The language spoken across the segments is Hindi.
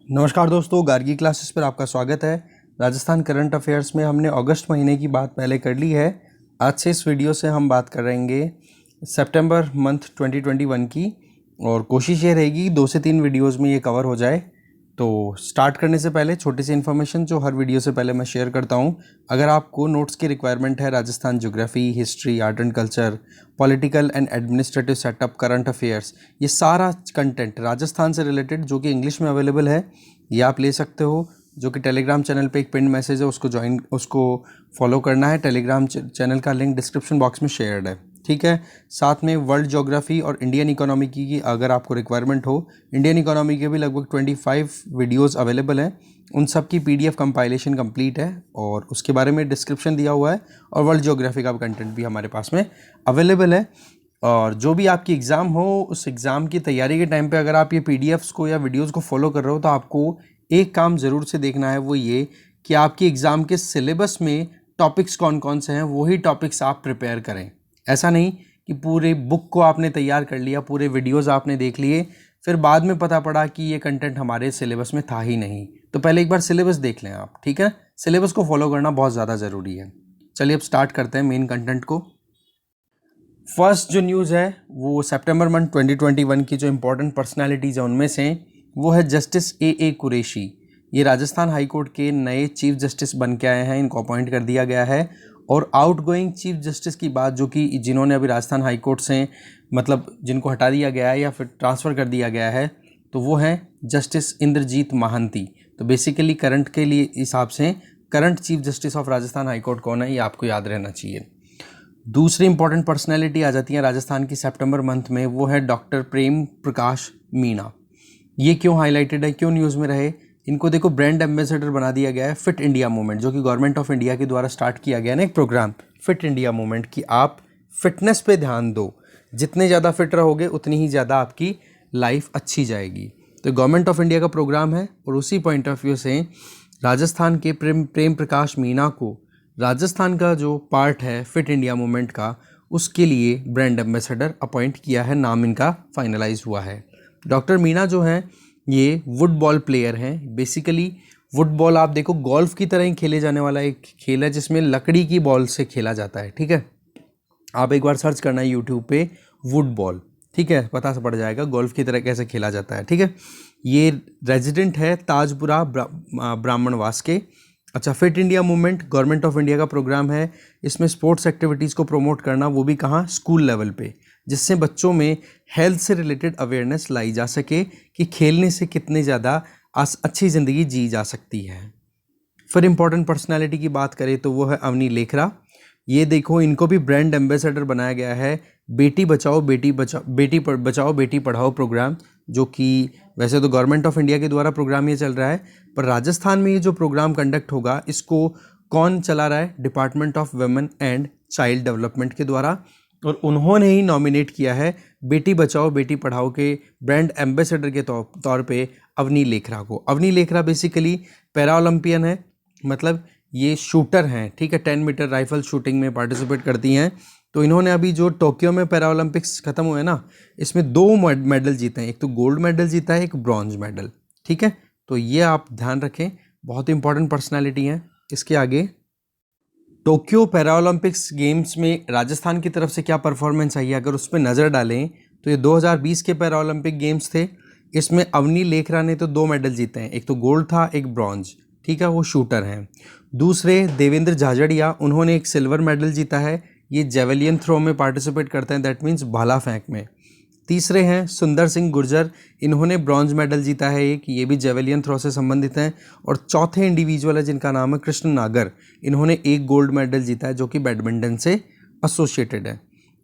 नमस्कार दोस्तों, गार्गी क्लासेस पर आपका स्वागत है। राजस्थान करंट अफेयर्स में हमने अगस्त महीने की बात पहले कर ली है। आज से इस वीडियो से हम बात करेंगे सितंबर मंथ 2021 की, और कोशिश ये रहेगी 2 से 3 वीडियोस में ये कवर हो जाए। तो स्टार्ट करने से पहले छोटी सी इन्फॉर्मेशन जो हर वीडियो से पहले मैं शेयर करता हूँ। अगर आपको नोट्स की रिक्वायरमेंट है, Rajasthan geography, history, art and culture, political and administrative setup, current affairs, ये सारा कंटेंट राजस्थान से रिलेटेड जो कि इंग्लिश में अवेलेबल है, ये आप ले सकते हो। जो कि टेलीग्राम चैनल पे एक पिन मैसेज है, उसको फॉलो करना है। टेलीग्राम चैनल का लिंक डिस्क्रिप्शन बॉक्स में शेयर्ड है, ठीक है। साथ में वर्ल्ड ज्योग्राफी और इंडियन इकोनॉमी की अगर आपको रिक्वायरमेंट हो, इंडियन इकोनॉमी के भी लगभग 25 वीडियोस अवेलेबल हैं। उन सब की PDF कंपाइलेशन कंप्लीट है और उसके बारे में डिस्क्रिप्शन दिया हुआ है, और वर्ल्ड ज्योग्राफी का कंटेंट भी हमारे पास में अवेलेबल है। और जो भी आपकी एग्ज़ाम हो, उस एग्ज़ाम की तैयारी के टाइम पे अगर आप ये PDFs को या वीडियोस को फॉलो कर रहे हो, तो आपको एक काम ज़रूर से देखना है, वो ये कि आपकी एग्ज़ाम के सिलेबस में टॉपिक्स कौन कौन से हैं, वही टॉपिक्स आप प्रिपेयर करें। ऐसा नहीं कि पूरे बुक को आपने तैयार कर लिया, पूरे वीडियोस आपने देख लिए, फिर बाद में पता पड़ा कि ये कंटेंट हमारे सिलेबस में था ही नहीं। तो पहले एक बार सिलेबस देख लें आप, ठीक है। सिलेबस को फॉलो करना बहुत ज़्यादा ज़रूरी है। चलिए अब स्टार्ट करते हैं मेन कंटेंट को। फर्स्ट जो न्यूज़ है वो सितंबर मंथ 2021 की जो इम्पोर्टेंट पर्सनालिटीज़ है उनमें से वो है जस्टिस ए कुरैशी। ये राजस्थान हाई कोर्ट के नए चीफ जस्टिस बन के आए हैं, इनको अपॉइंट कर दिया गया है। और आउटगोइंग चीफ जस्टिस की बात, जो कि जिन्होंने अभी राजस्थान हाई कोर्ट से मतलब जिनको हटा दिया गया है या फिर ट्रांसफ़र कर दिया गया है, तो वो हैं जस्टिस इंद्रजीत महांती। तो बेसिकली करंट के लिए हिसाब से current chief justice of Rajasthan high court कौन है, ये आपको याद रहना चाहिए। दूसरी इंपॉर्टेंट पर्सनैलिटी आ जाती है राजस्थान की सितंबर मंथ में, वो है डॉक्टर प्रेम प्रकाश मीणा। ये क्यों हाईलाइटेड है, क्यों न्यूज़ में रहे? इनको देखो ब्रांड एम्बेसडर बना दिया गया है फिट इंडिया मूवमेंट, जो कि गवर्नमेंट ऑफ इंडिया के द्वारा स्टार्ट किया गया ना एक प्रोग्राम फिट इंडिया मूवमेंट, कि आप फिटनेस पे ध्यान दो। जितने ज़्यादा फिट रहोगे उतनी ही ज़्यादा आपकी लाइफ अच्छी जाएगी। तो गवर्नमेंट ऑफ इंडिया का प्रोग्राम है, और उसी पॉइंट ऑफ व्यू से राजस्थान के प्रेम प्रकाश मीणा को राजस्थान का जो पार्ट है फिट इंडिया मूवमेंट का, उसके लिए ब्रांड एम्बेसडर अपॉइंट किया है। नाम इनका फाइनलाइज हुआ है। डॉक्टर मीणा जो हैं ये वुड बॉल प्लेयर हैं। बेसिकली वुड बॉल आप देखो गोल्फ की तरह ही खेले जाने वाला एक खेल है, जिसमें लकड़ी की बॉल से खेला जाता है, ठीक है। आप एक बार सर्च करना है यूट्यूब पे वुड बॉल, ठीक है, पता से पड़ जाएगा गोल्फ की तरह कैसे खेला जाता है, ठीक है। ये रेजिडेंट है ताजपुरा ब्राह्मणवास के। अच्छा, fit India movement government of India का प्रोग्राम है। इसमें स्पोर्ट्स एक्टिविटीज़ को प्रमोट करना, वो भी कहाँ, स्कूल लेवल पे, जिससे बच्चों में हेल्थ से रिलेटेड अवेयरनेस लाई जा सके कि खेलने से कितने ज़्यादा अच्छी ज़िंदगी जी जा सकती है। फिर इंपॉर्टेंट पर्सनालिटी की बात करें तो वो है अवनी लेखरा। ये देखो, इनको भी ब्रांड एम्बेसडर बनाया गया है बेटी बचाओ बेटी पढ़ाओ प्रोग्राम, जो कि वैसे तो गवर्नमेंट ऑफ इंडिया के द्वारा प्रोग्राम ये चल रहा है, पर राजस्थान में ये जो प्रोग्राम कंडक्ट होगा इसको कौन चला रहा है, department of women and child development के द्वारा। और उन्होंने ही नॉमिनेट किया है बेटी बचाओ बेटी पढ़ाओ के ब्रांड एम्बेसडर के तौर पे अवनी लेखरा को। Avani Lekhara basically para Olympian है, मतलब ये शूटर हैं, ठीक है, 10 मीटर राइफल शूटिंग में पार्टिसिपेट करती हैं। तो इन्होंने अभी जो टोक्यो में पैरा ओलंपिक्स ख़त्म हुए ना, इसमें 2 मेडल जीते हैं। एक तो गोल्ड मेडल जीता है, एक ब्रॉन्ज मेडल, ठीक है। तो ये आप ध्यान रखें, बहुत इंपॉर्टेंट पर्सनालिटी हैं। इसके आगे टोक्यो पैरा ओलंपिक्स गेम्स में राजस्थान की तरफ से क्या परफॉर्मेंस आई है, अगर उस पर नज़र डालें तो ये 2020 के पैरा ओलंपिक गेम्स थे। इसमें अवनी लेखरा ने तो 2 मेडल जीते हैं, एक तो गोल्ड था, एक ब्रॉन्ज, ठीक है, वो शूटर हैं। दूसरे देवेंद्र झाझड़िया, उन्होंने एक सिल्वर मेडल जीता है, ये जेवलियन थ्रो में पार्टिसिपेट करते हैं, दैट मीन्स भाला फेंक में। तीसरे हैं सुंदर सिंह गुर्जर, इन्होंने ब्रॉन्ज मेडल जीता है एक, ये भी जेवलियन थ्रो से संबंधित हैं। और चौथे इंडिविजुअल है जिनका नाम है कृष्ण नागर, इन्होंने एक गोल्ड मेडल जीता है, जो कि बैडमिंटन से एसोसिएटेड है।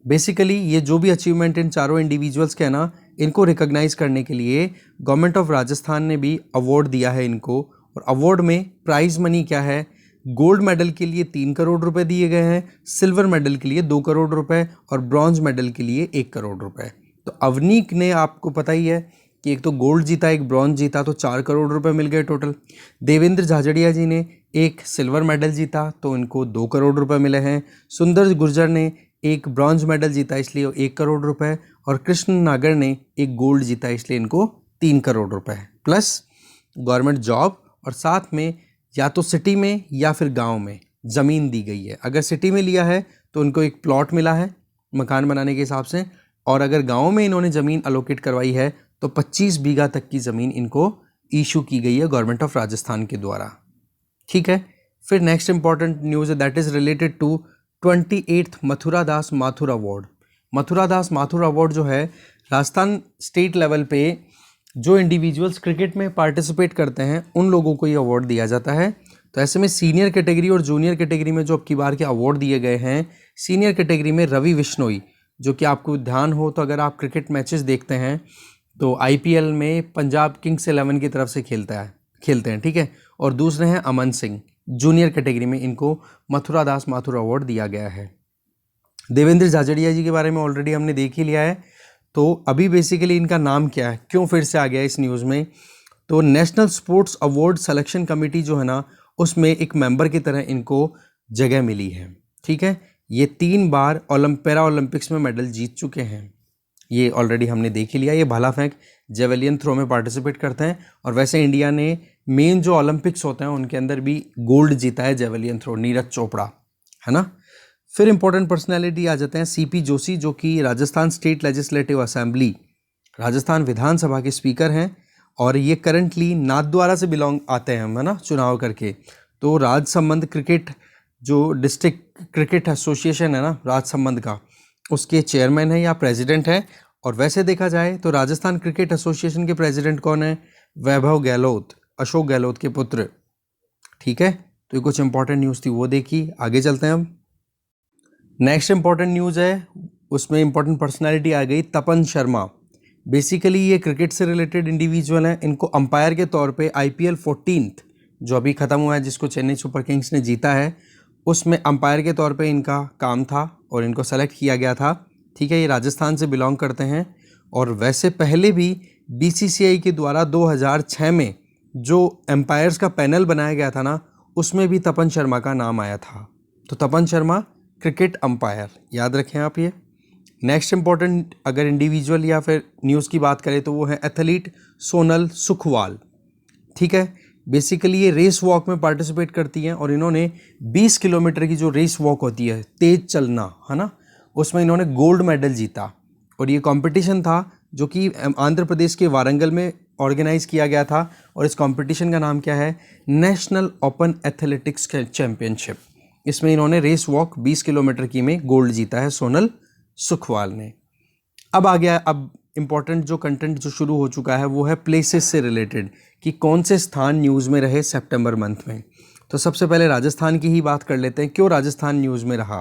बेसिकली ये जो भी अचीवमेंट इन चारों इंडिविजुअल्स के हैं ना, इनको रिकॉग्नाइज करने के लिए गवर्नमेंट ऑफ राजस्थान ने भी अवार्ड दिया है इनको। और अवार्ड में प्राइज मनी क्या है, गोल्ड मेडल के लिए 3 करोड़ रुपए दिए गए हैं, सिल्वर मेडल के लिए 2 करोड़ रुपए, और ब्रॉन्ज मेडल के लिए 1 करोड़ रुपए। तो अवनीक ने, आपको पता ही है कि एक तो गोल्ड जीता, एक ब्रॉन्ज जीता, तो 4 करोड़ रुपए मिल गए टोटल। देवेंद्र झाझड़िया जी ने एक सिल्वर मेडल जीता, तो इनको 2 करोड़ रुपए मिले हैं। सुंदर गुर्जर ने एक ब्रॉन्ज मेडल जीता, इसलिए 1 करोड़ रुपए, और कृष्ण नागर ने एक गोल्ड जीता, इसलिए इनको 3 करोड़ रुपए, प्लस गवर्नमेंट जॉब और साथ में या तो सिटी में या फिर गांव में ज़मीन दी गई है। अगर सिटी में लिया है तो उनको एक प्लॉट मिला है मकान बनाने के हिसाब से, और अगर गांव में इन्होंने ज़मीन अलोकेट करवाई है तो 25 बीघा तक की ज़मीन इनको इशू की गई है गवर्नमेंट ऑफ राजस्थान के द्वारा। ठीक है, फिर नेक्स्ट इंपॉर्टेंट न्यूज़ है that is related to 28th Mathura Das Mathur award. Mathura Das Mathur award जो है राजस्थान स्टेट लेवल पे जो इंडिविजुअल्स क्रिकेट में पार्टिसिपेट करते हैं उन लोगों को ये अवार्ड दिया जाता है। तो ऐसे में सीनियर कैटेगरी और जूनियर कैटेगरी में जो अब की बार के अवार्ड दिए गए हैं, सीनियर कैटेगरी में रवि बिश्नोई, जो कि आपको ध्यान हो तो अगर आप क्रिकेट मैचेस देखते हैं तो आईपीएल में पंजाब किंग्स 11 की तरफ से खेलते हैं, ठीक है। और दूसरे हैं अमन सिंह, जूनियर कैटेगरी में इनको मथुरा दास माथुर अवार्ड दिया गया है। देवेंद्र झाझड़िया जी के बारे में ऑलरेडी हमने देख ही लिया है, तो अभी बेसिकली इनका नाम क्या है, क्यों फिर से आ गया इस न्यूज़ में, तो national sports award selection committee जो है ना उसमें एक मेंबर की तरह इनको जगह मिली है। ठीक है, ये 3 बार पैरा ओलंपिक्स में मेडल जीत चुके हैं, ये ऑलरेडी हमने देख ही लिया। ये भाला फेंक जेवेलियन थ्रो में पार्टिसिपेट करते हैं, और वैसे इंडिया ने मेन जो ओलंपिक्स होते हैं उनके अंदर भी गोल्ड जीता है जेवेलियन थ्रो, नीरज चोपड़ा, है ना। फिर इंपॉर्टेंट पर्सनैलिटी आ जाते हैं सीपी जोशी, जो कि Rajasthan state legislative assembly, Rajasthan Vidhansabha के स्पीकर हैं, और ये करंटली नाथद्वारा से बिलोंग आते हैं, है ना, चुनाव करके। तो राजसमंद क्रिकेट जो डिस्ट्रिक्ट क्रिकेट एसोसिएशन है ना राजसमंद का, उसके चेयरमैन है या प्रेसिडेंट है। और वैसे देखा जाए तो राजस्थान क्रिकेट एसोसिएशन के प्रेसिडेंट कौन है, वैभव गहलोत, अशोक गहलोत के पुत्र। ठीक है, तो ये कुछ इंपॉर्टेंट न्यूज़ थी, वो देखी। आगे चलते हैं। अब नेक्स्ट इंपॉर्टेंट न्यूज़ है, उसमें इंपॉर्टेंट पर्सनैलिटी आ गई तपन शर्मा। बेसिकली ये क्रिकेट से रिलेटेड इंडिविजुअल हैं। इनको अंपायर के तौर पे IPL 14 जो अभी ख़त्म हुआ है, जिसको चेन्नई सुपर किंग्स ने जीता है, उसमें अंपायर के तौर पे इनका काम था और इनको सेलेक्ट किया गया था। ठीक है, ये राजस्थान से बिलोंग करते हैं, और वैसे पहले भी BCCI के द्वारा 2006 में जो एम्पायर्स का पैनल बनाया गया था ना, उसमें भी तपन शर्मा का नाम आया था। तो तपन शर्मा क्रिकेट अंपायर, याद रखें आप ये। नेक्स्ट इंपॉर्टेंट अगर इंडिविजुअल या फिर न्यूज़ की बात करें तो वो है एथलीट सोनल सुखवाल। ठीक है, बेसिकली ये रेस वॉक में पार्टिसिपेट करती हैं, और इन्होंने 20 किलोमीटर की जो रेस वॉक होती है, तेज चलना, है ना, उसमें इन्होंने गोल्ड मेडल जीता। और ये कंपटीशन था जो कि आंध्र प्रदेश के वारंगल में ऑर्गेनाइज किया गया था, और इस कंपटीशन का नाम क्या है, नेशनल ओपन एथलेटिक्स चैम्पियनशिप। इसमें इन्होंने रेस वॉक 20 किलोमीटर की में गोल्ड जीता है सोनल सुखवाल ने। अब आ गया, अब इम्पॉर्टेंट जो कंटेंट जो शुरू हो चुका है वो है प्लेसेस से रिलेटेड, कि कौन से स्थान न्यूज़ में रहे सितंबर मंथ में। तो सबसे पहले राजस्थान की ही बात कर लेते हैं, क्यों राजस्थान न्यूज़ में रहा।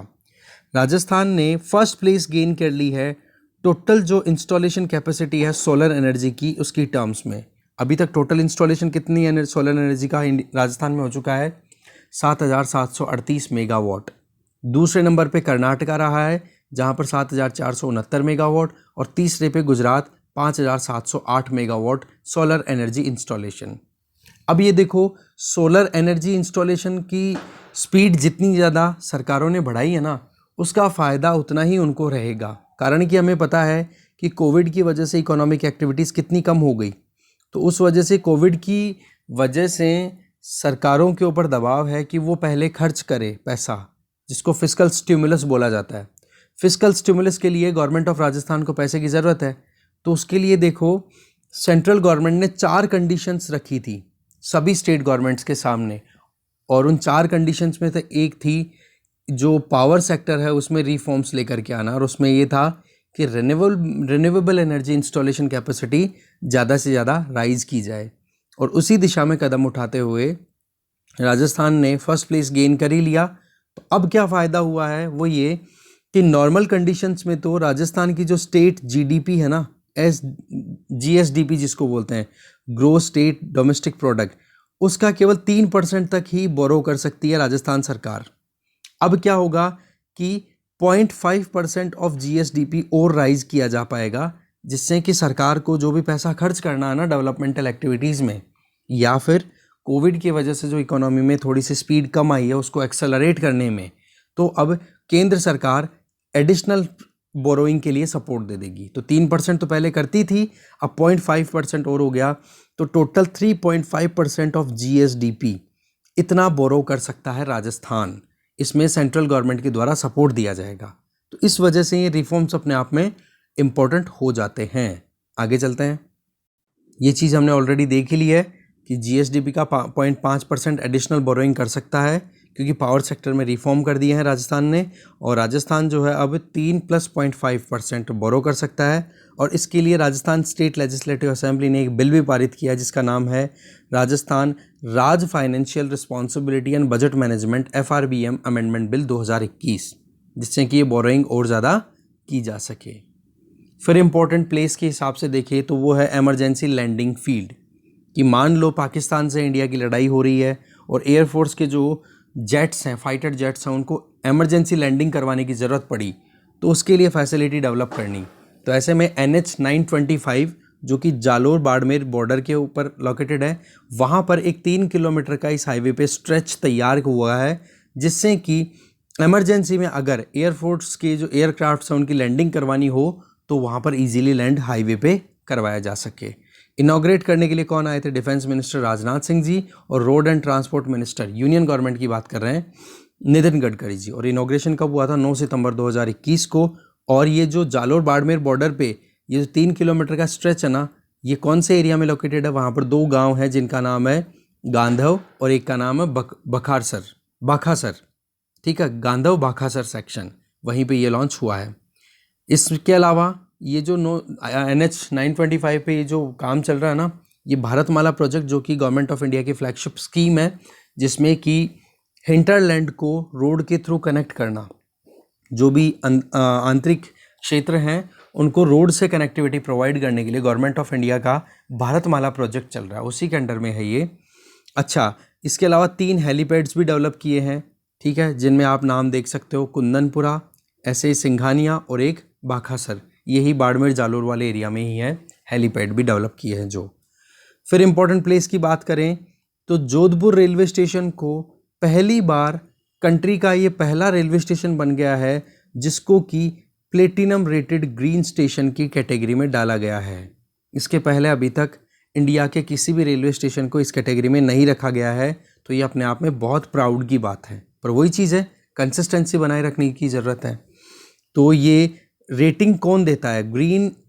राजस्थान ने फर्स्ट प्लेस गेन कर ली है टोटल जो इंस्टॉलेशन कैपेसिटी है सोलर एनर्जी की, उसकी टर्म्स में। अभी तक टोटल इंस्टॉलेशन कितनी है सोलर एनर्जी का राजस्थान में हो चुका है, 7,738 मेगावाट। दूसरे नंबर पे कर्नाटका रहा है जहां पर 7,469 मेगावाट, और तीसरे पे Gujarat 5,708 megawatt solar energy installation. अब ये देखो, सोलर एनर्जी इंस्टॉलेशन की स्पीड जितनी ज़्यादा सरकारों ने बढ़ाई है ना, उसका फ़ायदा उतना ही उनको रहेगा। कारण कि हमें पता है कि कोविड की वजह से इकोनॉमिक एक्टिविटीज़ कितनी कम हो गई, तो उस वजह से कोविड की वजह से सरकारों के ऊपर दबाव है कि वो पहले खर्च करे पैसा, जिसको फिस्कल स्टिमुलस बोला जाता है। फिस्कल स्टिमुलस के लिए गवर्नमेंट ऑफ राजस्थान को पैसे की ज़रूरत है, तो उसके लिए देखो सेंट्रल गवर्नमेंट ने 4 कंडीशंस रखी थी सभी स्टेट गवर्नमेंट्स के सामने, और उन 4 कंडीशंस में से एक थी जो पावर सेक्टर है उसमें रिफॉर्म्स लेकर के आना, और उसमें ये था कि रिन्यूएबल एनर्जी इंस्टॉलेशन कैपेसिटी ज़्यादा से ज़्यादा राइज की जाए। और उसी दिशा में कदम उठाते हुए राजस्थान ने फर्स्ट प्लेस गेन कर ही लिया। तो अब क्या फ़ायदा हुआ है वो ये कि नॉर्मल कंडीशंस में तो राजस्थान की जो स्टेट GDP है ना, GSDP जिसको बोलते हैं, ग्रोस स्टेट डोमेस्टिक प्रोडक्ट, उसका केवल 3% तक ही बोरो कर सकती है राजस्थान सरकार। अब क्या होगा कि 0.5% ऑफ GSDP और राइज किया जा पाएगा, जिससे कि सरकार को जो भी पैसा खर्च करना है ना डेवलपमेंटल एक्टिविटीज़ में, या फिर कोविड की वजह से जो इकोनॉमी में थोड़ी सी स्पीड कम आई है उसको एक्सेलरेट करने में, तो अब केंद्र सरकार एडिशनल बोरोइंग के लिए सपोर्ट दे देगी। तो 3% तो पहले करती थी, अब 0.5% और हो गया, तो टोटल 3.5% ऑफ GSDP इतना बोरो कर सकता है राजस्थान। इसमें सेंट्रल गवर्नमेंट के द्वारा सपोर्ट दिया जाएगा। तो इस वजह से ये रिफॉर्म्स अपने आप में इम्पोर्टेंट हो जाते हैं। आगे चलते हैं। ये चीज़ हमने ऑलरेडी देख ही ली है कि GSDP का 0.5% एडिशनल बोरोइंग कर सकता है, क्योंकि पावर सेक्टर में रिफॉर्म कर दिए हैं राजस्थान ने, और राजस्थान जो है अब 3 + 0.5% बोरो कर सकता है। और इसके लिए राजस्थान स्टेट लेजिस्लेटिव असेंबली ने एक बिल भी पारित किया जिसका नाम है राजस्थान राज financial responsibility and budget management FRBM amendment bill 2021, जिससे कि ये बोरोइंग और ज़्यादा की जा सके। फिर इम्पोर्टेंट प्लेस के हिसाब से देखें तो वो है एमरजेंसी लैंडिंग फील्ड, कि मान लो पाकिस्तान से इंडिया की लड़ाई हो रही है और एयरफोर्स के जो जेट्स हैं, फाइटर जेट्स हैं, उनको एमरजेंसी लैंडिंग करवाने की ज़रूरत पड़ी, तो उसके लिए फैसिलिटी डेवलप करनी। तो ऐसे में NH 925 जो कि जालोर बाड़मेर बॉर्डर के ऊपर लोकेटेड है, वहाँ पर एक 3 किलोमीटर का इस हाईवे पे स्ट्रेच तैयार हुआ है, जिससे कि एमरजेंसी में अगर एयरफोर्स के जो एयरक्राफ्ट हैं उनकी लैंडिंग करवानी हो तो वहाँ पर इजीली लैंड हाईवे पे करवाया जा सके। इनॉग्रेट करने के लिए कौन आए थे? डिफेंस मिनिस्टर राजनाथ सिंह जी, और road and transport minister, union government की बात कर रहे हैं, नितिन गडकरी जी। और इनॉग्रेशन कब हुआ था? 9 सितंबर 2021 को। और ये जो जालोर बाड़मेर बॉर्डर पे ये जो 3 किलोमीटर का स्ट्रेच है ना, ये कौन से एरिया में लोकेटेड है? वहाँ पर 2 गाँव हैं जिनका नाम है गांधव और एक का नाम है बाखासर। ठीक है, गांधव बाखासर सेक्शन, वहीं पे ये लॉन्च हुआ है। इसके अलावा ये जो NH 925 पे ये जो काम चल रहा है ना, ये भारतमाला प्रोजेक्ट जो कि गवर्नमेंट ऑफ इंडिया की फ्लैगशिप स्कीम है, जिसमें कि हिंटरलैंड को रोड के थ्रू कनेक्ट करना, जो भी आंतरिक क्षेत्र हैं उनको रोड से कनेक्टिविटी प्रोवाइड करने के लिए गवर्नमेंट ऑफ इंडिया का भारतमाला प्रोजेक्ट चल रहा है, उसी के अंडर में है ये। अच्छा, इसके अलावा 3 हेलीपैड्स भी डेवलप किए हैं, ठीक है, जिनमें आप नाम देख सकते हो, कुंदनपुरा, ऐसे सिंघानिया और एक बाखासर, यही बाड़मेर जालोर वाले एरिया में ही है, हेलीपैड भी डेवलप किए हैं जो। फिर इंपॉर्टेंट प्लेस की बात करें तो जोधपुर रेलवे स्टेशन को पहली बार कंट्री का ये पहला रेलवे स्टेशन बन गया है जिसको कि प्लेटिनम रेटेड ग्रीन स्टेशन की कैटेगरी में डाला गया है। इसके पहले अभी तक इंडिया के किसी भी रेलवे स्टेशन को इस कैटेगरी में नहीं रखा गया है, तो ये अपने आप में बहुत प्राउड की बात है। पर वही चीज़ है, कंसिस्टेंसी बनाए रखने की ज़रूरत है। तो ये रेटिंग कौन देता है?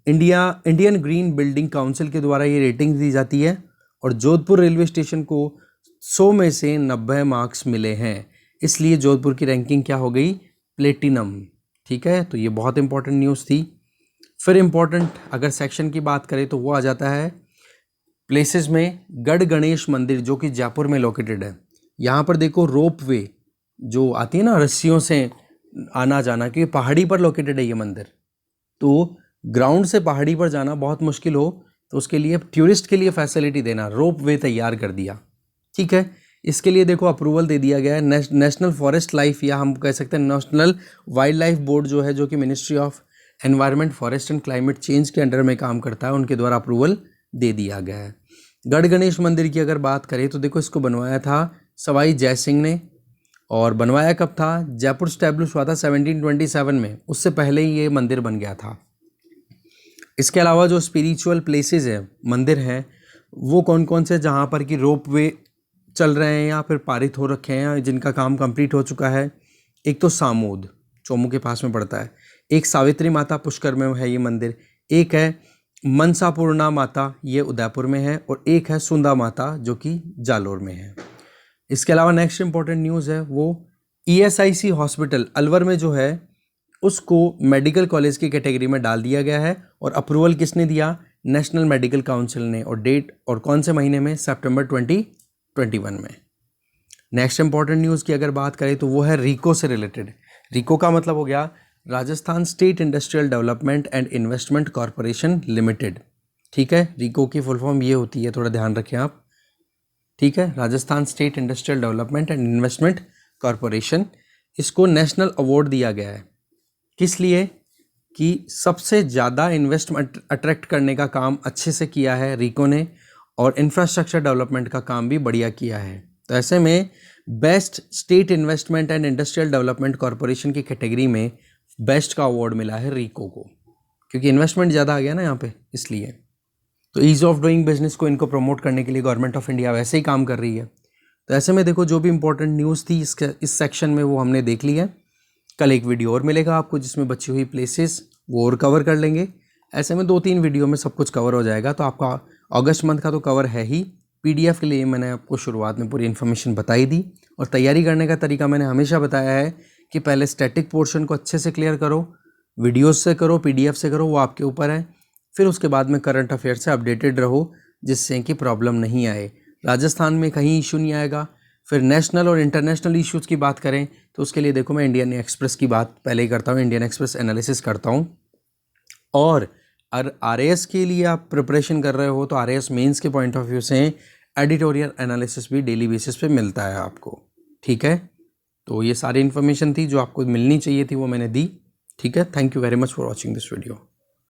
इंडियन ग्रीन बिल्डिंग काउंसिल के द्वारा ये रेटिंग दी जाती है, और जोधपुर रेलवे स्टेशन को 100 में से 90 मार्क्स मिले हैं, इसलिए जोधपुर की रैंकिंग क्या हो गई? प्लेटिनम। ठीक है, तो ये बहुत इंपॉर्टेंट न्यूज़ थी। फिर इंपॉर्टेंट अगर सेक्शन की बात करें तो वो आ जाता है प्लेसेस में गढ़ गणेश मंदिर जो कि जयपुर में लोकेटेड है। यहाँ पर देखो रोप वे जो आती है ना, रस्सियों से आना जाना, क्योंकि पहाड़ी पर लोकेटेड है ये मंदिर, तो ग्राउंड से पहाड़ी पर जाना बहुत मुश्किल हो तो उसके लिए टूरिस्ट के लिए फैसिलिटी देना, रोप वे तैयार कर दिया। ठीक है, इसके लिए देखो अप्रूवल दे दिया गया है नेशनल फॉरेस्ट लाइफ, या हम कह सकते हैं नेशनल वाइल्ड लाइफ बोर्ड जो है, जो कि ministry of environment, forest and climate change के अंडर में काम करता है, उनके द्वारा अप्रूवल दे दिया गया है। गढ़ गणेश मंदिर की अगर बात करें तो देखो इसको बनवाया था सवाई जय सिंह ने, और बनवाया कब था? जयपुर स्टैब्लिश हुआ था 1727 में, उससे पहले ही ये मंदिर बन गया था। इसके अलावा जो स्पिरिचुअल प्लेसेस हैं, मंदिर हैं, वो कौन कौन से जहाँ पर कि रोप वे चल रहे हैं या फिर पारित हो रखे हैं, जिनका काम कंप्लीट हो चुका है? एक तो सामोद चोमू के पास में पड़ता है, एक सावित्री माता पुष्कर में है ये मंदिर, एक है मनसापूर्णा माता, ये उदयपुर में है, और एक है सुंदा माता जो कि जालोर में है। इसके अलावा नेक्स्ट इंपॉर्टेंट न्यूज़ है वो ESIC हॉस्पिटल अलवर में जो है उसको मेडिकल कॉलेज की कैटेगरी में डाल दिया गया है, और अप्रूवल किसने दिया? नेशनल मेडिकल काउंसिल ने, और डेट और कौन से महीने में? सितंबर 2021 में। नेक्स्ट इंपॉर्टेंट न्यूज़ की अगर बात करें तो वो है रीको से रिलेटेड। रीको का मतलब हो गया Rajasthan state industrial development and investment corporation limited. ठीक है, रीको की फुल फॉर्म ये होती है, थोड़ा ध्यान रखें आप। ठीक है, Rajasthan state industrial development and investment corporation, इसको नेशनल अवार्ड दिया गया है। किस लिए? कि सबसे ज़्यादा इन्वेस्टमेंट अट्रैक्ट करने का काम अच्छे से किया है रीको ने, और इंफ्रास्ट्रक्चर डेवलपमेंट का काम भी बढ़िया किया है। तो ऐसे में best estate investment and industrial development corporation की कैटेगरी में बेस्ट का अवार्ड मिला है रीको को, क्योंकि इन्वेस्टमेंट ज़्यादा आ गया ना यहाँ पे, इसलिए। तो ईज़ ऑफ डूइंग बिजनेस को इनको प्रमोट करने के लिए गवर्नमेंट ऑफ इंडिया वैसे ही काम कर रही है। तो ऐसे में देखो, जो भी इंपॉर्टेंट न्यूज़ थी इस सेक्शन में वो हमने देख ली है। कल एक वीडियो और मिलेगा आपको जिसमें बची हुई प्लेसेस वो और कवर कर लेंगे। ऐसे में 2-3 वीडियो में सब कुछ कवर हो जाएगा। तो आपका अगस्त मंथ का तो कवर है ही। PDF के लिए मैंने आपको शुरुआत में पूरी इन्फॉर्मेशन बताई दी, और तैयारी करने का तरीका मैंने हमेशा बताया है कि पहले स्टैटिक पोर्शन को अच्छे से क्लियर करो, वीडियोस से करो, PDF से करो, वो आपके ऊपर है। फिर उसके बाद में करंट अफेयर से अपडेटेड रहो, जिससे कि प्रॉब्लम नहीं आए। राजस्थान में कहीं इशू नहीं आएगा। फिर नेशनल और इंटरनेशनल इश्यूज़ की बात करें तो उसके लिए देखो, मैं इंडियन एक्सप्रेस की बात पहले ही करता हूँ, इंडियन एक्सप्रेस एनालिसिस करता हूँ। और RAS के लिए आप प्रिपरेशन कर रहे हो तो RAS मेंस के पॉइंट ऑफ व्यू से एडिटोरियल एनालिसिस भी डेली बेसिस पे मिलता है आपको। ठीक है, तो ये सारी इन्फॉर्मेशन थी जो आपको मिलनी चाहिए थी, वो मैंने दी। ठीक है, thank you very much for watching this video.